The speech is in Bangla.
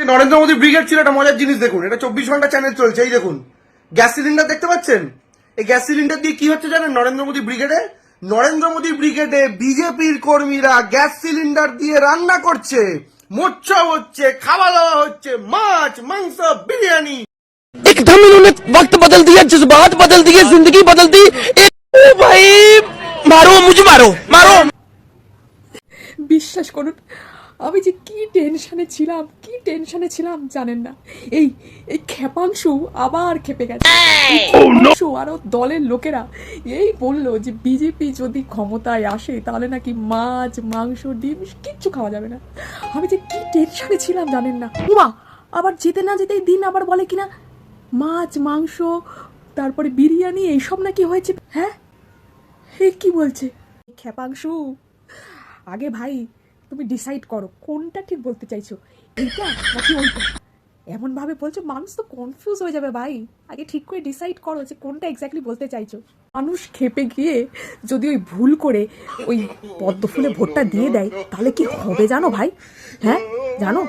নরেন্দ্র মোদী ব্রিগেড ছিল একটা মজার জিনিস। দেখুন, এটা 24 ঘন্টা চ্যানেল চলছে। এই দেখুন গ্যাস সিলিন্ডার দেখতে পাচ্ছেন? এই গ্যাস সিলিন্ডার দিয়ে কি হচ্ছে জানেন? নরেন্দ্র মোদী ব্রিগেডে বিজেপির কর্মীরা গ্যাস সিলিন্ডার দিয়ে রান্না করছে, মোচ্ছা হচ্ছে, খাওয়া দাওয়া হচ্ছে, মাছ মাংস বিরিয়ানি। एकदम इन्होंने वक्त बदल दिया, जज्बात बदल दिए, जिंदगी बदल दी। ओ भाई मारो, मुझे मारो मारो। বিশ্বাস করুন, আমি যে কি টেনশনে ছিলাম জানেন না। এই এই ক্ষেপাংশু আবার খেপে গেছে। ক্ষেপাংশু আরো দলের লোকেরা এই বললো যে বিজেপি যদি ক্ষমতায় আসে তাহলে নাকি মাছ মাংস ডিম কিচ্ছু খাওয়া যাবে না। আমি যে কি টেনশনে ছিলাম জানেন না। উমা, আবার যেতে না যেতেই দিন আবার বলে কিনা মাছ মাংস তারপরে বিরিয়ানি এইসব নাকি হয়েছে। হ্যাঁ, এ কি বলছে ক্ষেপাংশু? আগে ভাই তুমি ডিসাইড করো কোনটা ঠিক বলতে চাইছো, এইটা নাকি ওইটা। এমন ভাবে বলছো মানুষ তো কনফিউজ হয়ে যাবে ভাই। আগে ঠিক করে ডিসাইড করো যে কোনটা এক্স্যাক্টলি বলতে চাইছো। মানুষ খেপে গিয়ে যদি ওই ভুল করে ওই পদ্ম ফুলে ভোটটা দিয়ে দেয় তাহলে কি হবে জানো ভাই? হ্যাঁ জানো?